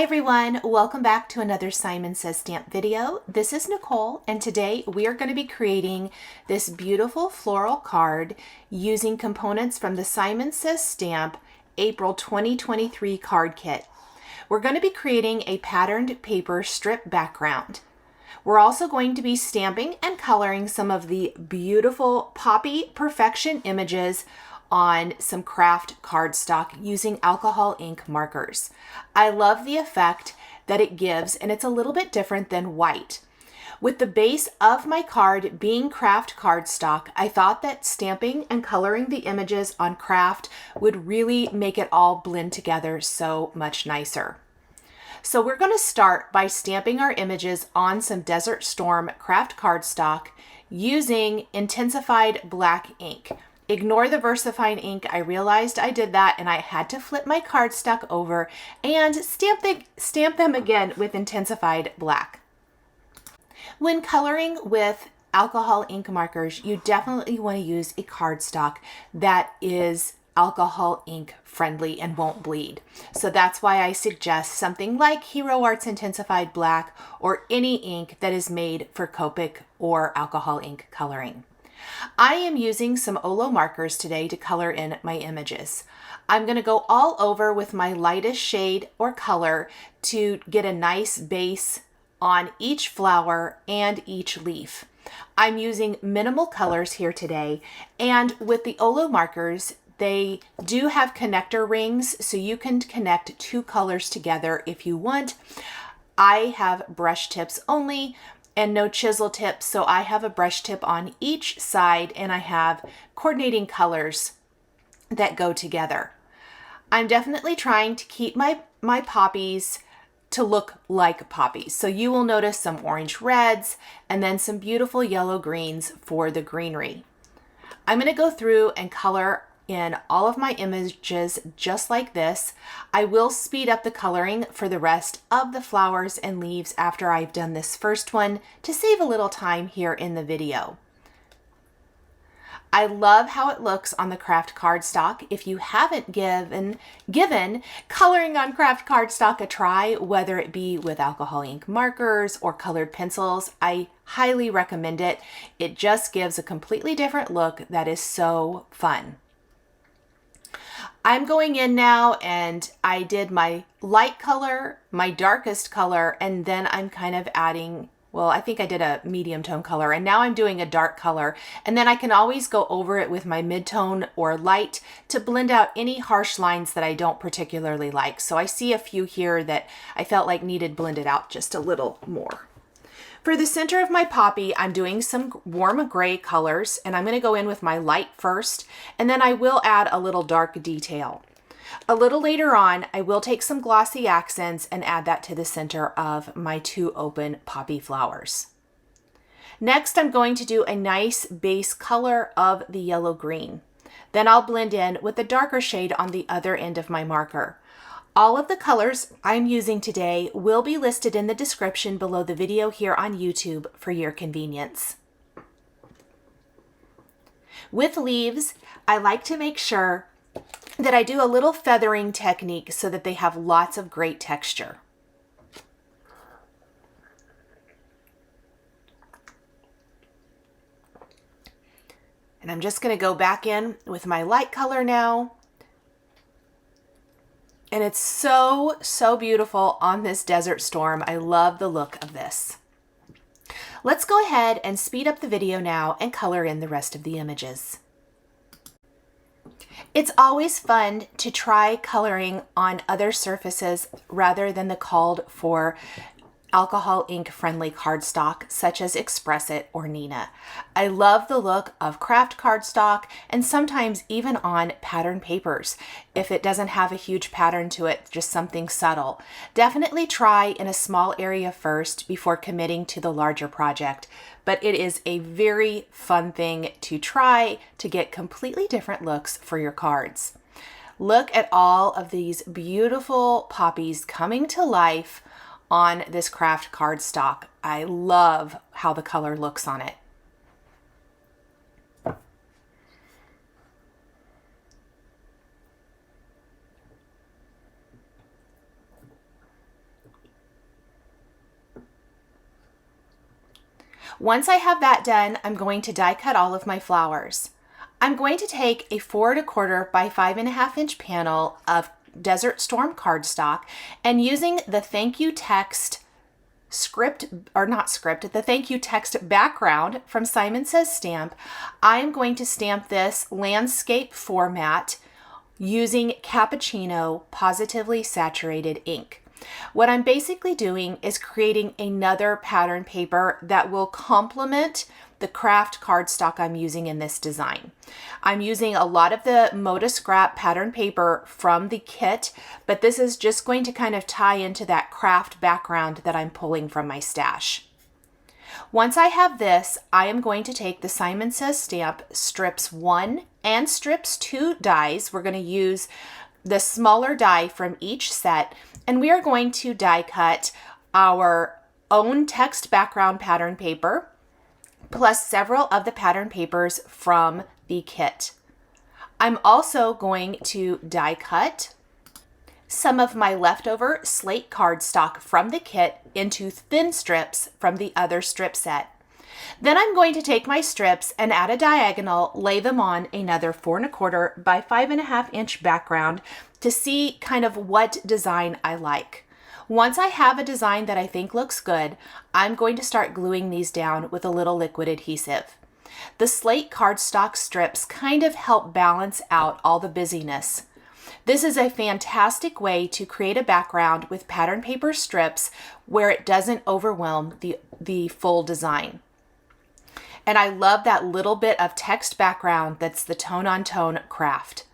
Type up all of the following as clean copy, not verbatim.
everyone, welcome back to another Simon Says Stamp video. This is Nicole, and today we are going to be creating this beautiful floral card using components from the Simon Says Stamp April 2023 card kit. We're going to be creating a patterned paper strip background. We're also going to be stamping and coloring some of the beautiful Poppy Perfection images on some craft cardstock using alcohol ink markers. I love the effect that it gives, and it's a little bit different than white. With the base of my card being craft cardstock, I thought that stamping and coloring the images on craft would really make it all blend together so much nicer. So we're going to start by stamping our images on some Desert Storm craft cardstock using intensified black ink. Ignore the VersaFine ink. I realized I did that and I had to flip my cardstock over and stamp them again with intensified black. When coloring with alcohol ink markers, you definitely want to use a cardstock that is alcohol ink friendly and won't bleed. So that's why I suggest something like Hero Arts Intensified Black or any ink that is made for Copic or alcohol ink coloring. I am using some Olo markers today to color in my images. I'm going to go all over with my lightest shade or color to get a nice base on each flower and each leaf. I'm using minimal colors here today, and with the Olo markers, they do have connector rings, so you can connect two colors together if you want. I have brush tips only and no chisel tips, so I have a brush tip on each side and I have coordinating colors that go together. I'm definitely trying to keep my poppies to look like poppies. So you will notice some orange reds and then some beautiful yellow greens for the greenery. I'm going to go through and color in all of my images just like this. I will speed up the coloring for the rest of the flowers and leaves after I've done this first one to save a little time here in the video. I love how it looks on the craft cardstock. If you haven't given coloring on craft cardstock a try, whether it be with alcohol ink markers or colored pencils, I highly recommend it. It just gives a completely different look that is so fun. I'm going in now and I did my light color, my darkest color, and then I'm kind of adding, well, I think I did a medium tone color, and now I'm doing a dark color, and then I can always go over it with my mid-tone or light to blend out any harsh lines that I don't particularly like. So I see a few here that I felt like needed blended out just a little more. For the center of my poppy, I'm doing some warm gray colors, and I'm going to go in with my light first, and then I will add a little dark detail. A little later on, I will take some glossy accents and add that to the center of my two open poppy flowers. Next, I'm going to do a nice base color of the yellow green. Then I'll blend in with a darker shade on the other end of my marker. All of the colors I'm using today will be listed in the description below the video here on YouTube for your convenience. With leaves, I like to make sure that I do a little feathering technique so that they have lots of great texture. And I'm just going to go back in with my light color now. And it's so, so beautiful on this Desert Storm. I love the look of this. Let's go ahead and speed up the video now and color in the rest of the images. It's always fun to try coloring on other surfaces rather than the called for alcohol ink friendly cardstock such as Express It or Neenah. I love the look of craft cardstock and sometimes even on pattern papers. If it doesn't have a huge pattern to it, just something subtle. Definitely try in a small area first before committing to the larger project, but it is a very fun thing to try to get completely different looks for your cards. Look at all of these beautiful poppies coming to life on this craft cardstock. I love how the color looks on it. Once I have that done, I'm going to die cut all of my flowers. I'm going to take a 4 1/4 by 5.5 inch panel of Desert Storm cardstock, and using the thank you text the thank you text background from Simon Says Stamp, I am going to stamp this landscape format using Cappuccino Positively Saturated ink. What I'm basically doing is creating another pattern paper that will complement the craft cardstock I'm using in this design. I'm using a lot of the ModaScrap pattern paper from the kit, but this is just going to kind of tie into that craft background that I'm pulling from my stash. Once I have this, I am going to take the Simon Says Stamp strips 1 and strips 2 dies. We're going to use the smaller die from each set, and we are going to die cut our own text background pattern paper, plus several of the pattern papers from the kit. I'm also going to die cut some of my leftover slate cardstock from the kit into thin strips from the other strip set. Then I'm going to take my strips and at a diagonal, lay them on another 4 1/4 by 5.5 inch background to see kind of what design I like. Once I have a design that I think looks good, I'm going to start gluing these down with a little liquid adhesive. The slate cardstock strips kind of help balance out all the busyness. This is a fantastic way to create a background with pattern paper strips where it doesn't overwhelm the full design. And I love that little bit of text background that's the tone-on-tone craft.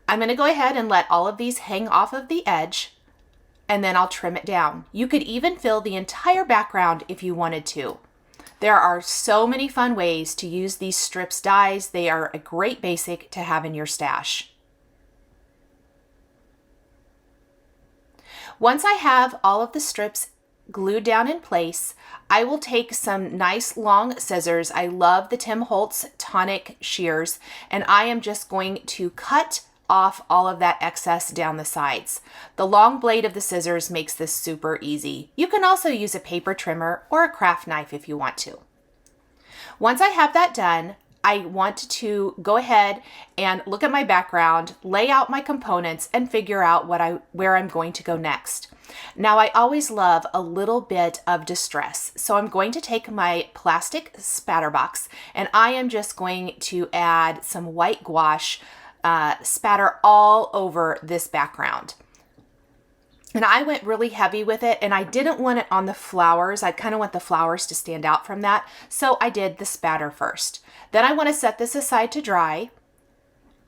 I'm going to go ahead and let all of these hang off of the edge, and then I'll trim it down. You could even fill the entire background if you wanted to. There are so many fun ways to use these strips dies. They are a great basic to have in your stash. Once I have all of the strips glued down in place, I will take some nice long scissors. I love the Tim Holtz tonic shears, and I am just going to cut off all of that excess down the sides. The long blade of the scissors makes this super easy. You can also use a paper trimmer or a craft knife if you want to. Once I have that done, I want to go ahead and look at my background, lay out my components, and figure out where I'm going to go next. Now, I always love a little bit of distress, so I'm going to take my plastic spatter box, and I am just going to add some white gouache spatter all over this background. And I went really heavy with it, and I didn't want it on the flowers. I kind of want the flowers to stand out from that, so I did the spatter first. Then I want to set this aside to dry,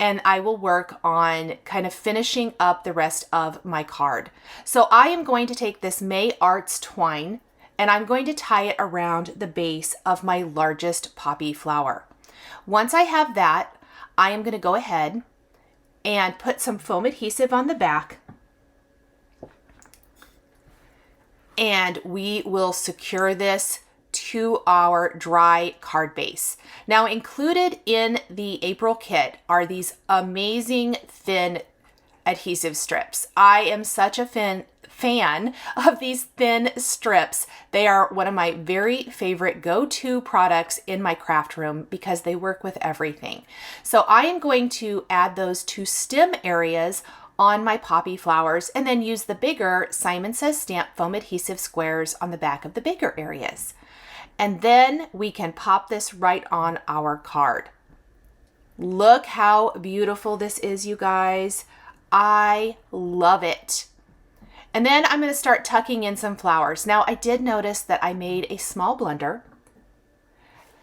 and I will work on kind of finishing up the rest of my card. So I am going to take this May Arts twine, and I'm going to tie it around the base of my largest poppy flower. Once I have that, I am going to go ahead and put some foam adhesive on the back, and we will secure this to our dry card base. Now, included in the April kit are these amazing thin adhesive strips. I am such a fan of these thin strips. They are one of my very favorite go-to products in my craft room because they work with everything. So I am going to add those to stem areas on my poppy flowers and then use the bigger Simon Says Stamp foam adhesive squares on the back of the bigger areas. And then we can pop this right on our card. Look how beautiful this is, you guys. I love it. And then I'm going to start tucking in some flowers. Now, I did notice that I made a small blunder,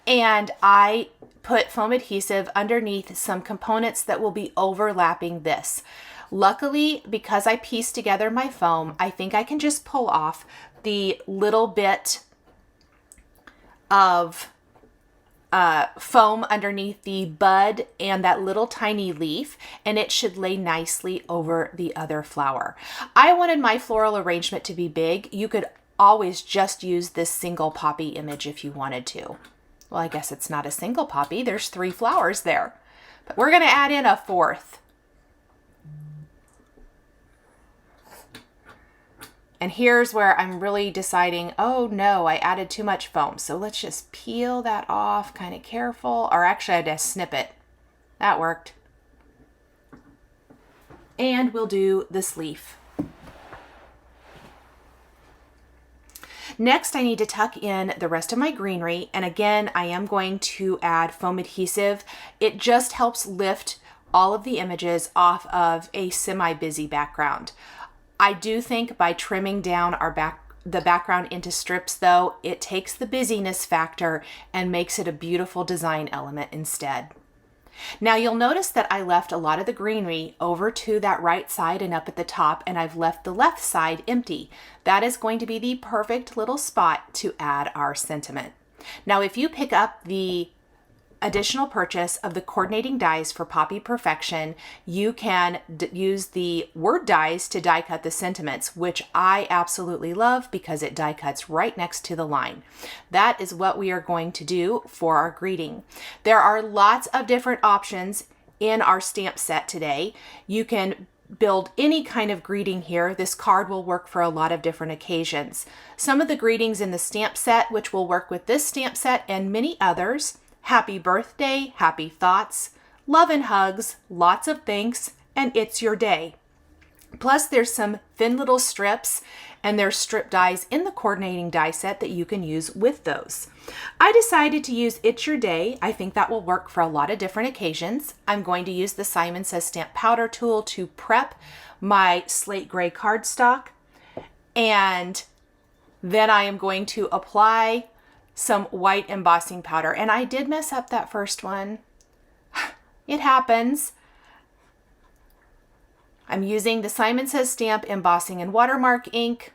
and I put foam adhesive underneath some components that will be overlapping this. Luckily, because I pieced together my foam, I think I can just pull off the little bit of foam underneath the bud and that little tiny leaf, and it should lay nicely over the other flower. I wanted my floral arrangement to be big. You could always just use this single poppy image if you wanted to. Well, I guess it's not a single poppy. There's 3 flowers there, but we're going to add in a 4th. And here's where I'm really deciding, oh no, I added too much foam. So let's just peel that off, kind of careful. Or actually I had to snip it. That worked. And we'll do this leaf. Next, I need to tuck in the rest of my greenery. And again, I am going to add foam adhesive. It just helps lift all of the images off of a semi-busy background. I do think by trimming down the background into strips though, it takes the busyness factor and makes it a beautiful design element instead. Now you'll notice that I left a lot of the greenery over to that right side and up at the top, and I've left the left side empty. That is going to be the perfect little spot to add our sentiment. Now if you pick up the additional purchase of the coordinating dies for Poppy Perfection, you can use the word dies to die cut the sentiments, which I absolutely love because it die cuts right next to the line. That is what we are going to do for our greeting. There are lots of different options in our stamp set today. You can build any kind of greeting here. This card will work for a lot of different occasions. Some of the greetings in the stamp set, which will work with this stamp set and many others: happy birthday, happy thoughts, love and hugs, lots of thanks, and it's your day. Plus there's some thin little strips, and there's strip dies in the coordinating die set that you can use with those. I decided to use It's Your Day. I think that will work for a lot of different occasions. I'm going to use the Simon Says Stamp Powder tool to prep my slate gray cardstock, and then I am going to apply some white embossing powder. And I did mess up that first one. It happens. I'm using the Simon Says Stamp embossing and watermark ink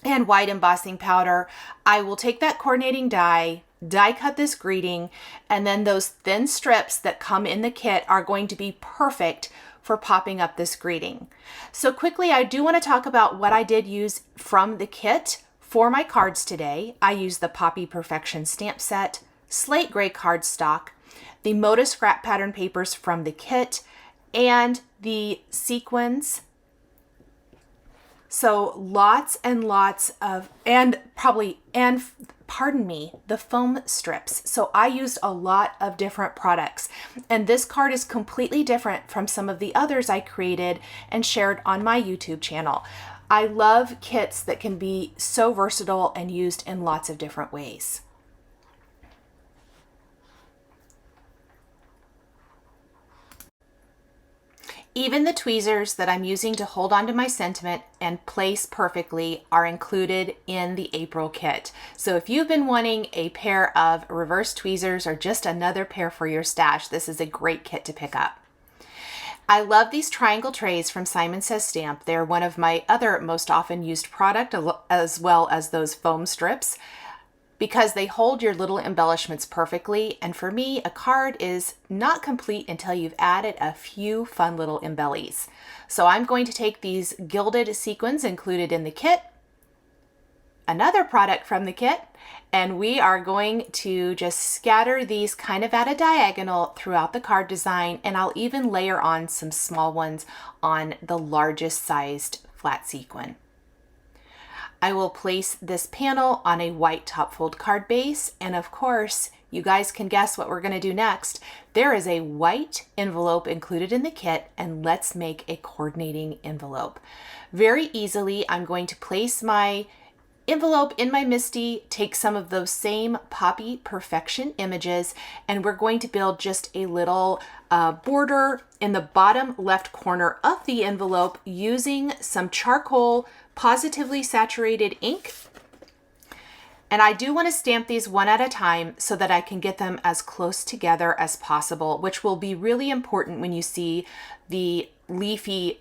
and white embossing powder. I will take that coordinating die cut this greeting, and then those thin strips that come in the kit are going to be perfect for popping up this greeting. So quickly, I do want to talk about what I did use from the kit. For my cards today, I used the Poppy Perfection stamp set, slate gray cardstock, the ModaScrap pattern papers from the kit, and the sequins. So lots and lots of, pardon me, the foam strips. So I used a lot of different products, and this card is completely different from some of the others I created and shared on my YouTube channel. I love kits that can be so versatile and used in lots of different ways. Even the tweezers that I'm using to hold onto my sentiment and place perfectly are included in the April kit. So if you've been wanting a pair of reverse tweezers or just another pair for your stash, this is a great kit to pick up. I love these triangle trays from Simon Says Stamp. They're one of my other most often used product, as well as those foam strips, because they hold your little embellishments perfectly. And for me, a card is not complete until you've added a few fun little embellies. So I'm going to take these gilded sequins included in the kit, another product from the kit, and we are going to just scatter these kind of at a diagonal throughout the card design, and I'll even layer on some small ones on the largest sized flat sequin. I will place this panel on a white top fold card base, and of course, you guys can guess what we're going to do next. There is a white envelope included in the kit, and let's make a coordinating envelope. Very easily, I'm going to place my envelope in my MISTI, take some of those same Poppy Perfection images, and we're going to build just a little border in the bottom left corner of the envelope using some charcoal Pawsitively saturated ink. And I do want to stamp these one at a time so that I can get them as close together as possible, which will be really important when you see the leafy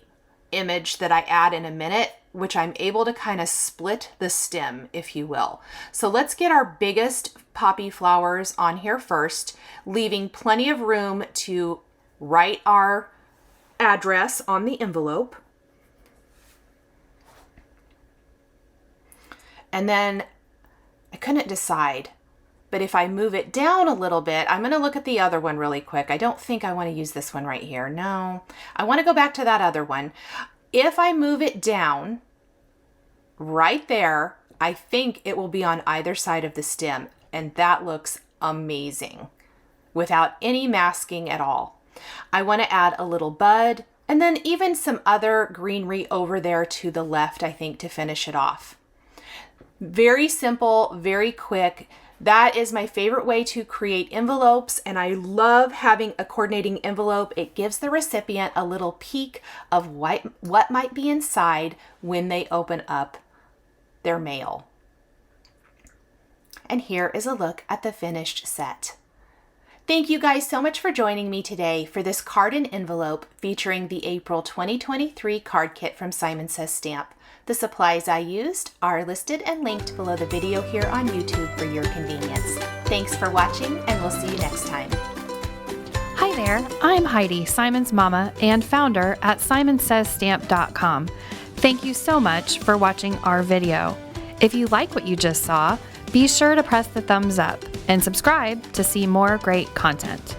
image that I add in a minute, which I'm able to kind of split the stem, if you will. So let's get our biggest poppy flowers on here first, leaving plenty of room to write our address on the envelope. And then I couldn't decide, but if I move it down a little bit, I'm going to look at the other one really quick. I don't think I want to use this one right here. No, I want to go back to that other one. If I move it down, right there. I think it will be on either side of the stem, and that looks amazing without any masking at all. I want to add a little bud and then even some other greenery over there to the left, I think, to finish it off. Very simple, very quick. That is my favorite way to create envelopes, and I love having a coordinating envelope. It gives the recipient a little peek of what might be inside when they open up their mail. And here is a look at the finished set. Thank you guys so much for joining me today for this card and envelope featuring the April 2023 card kit from Simon Says Stamp. The supplies I used are listed and linked below the video here on YouTube for your convenience. Thanks for watching, and we'll see you next time. Hi there, I'm Heidi, Simon's mama and founder at simonsaysstamp.com. Thank you so much for watching our video. If you like what you just saw, be sure to press the thumbs up and subscribe to see more great content.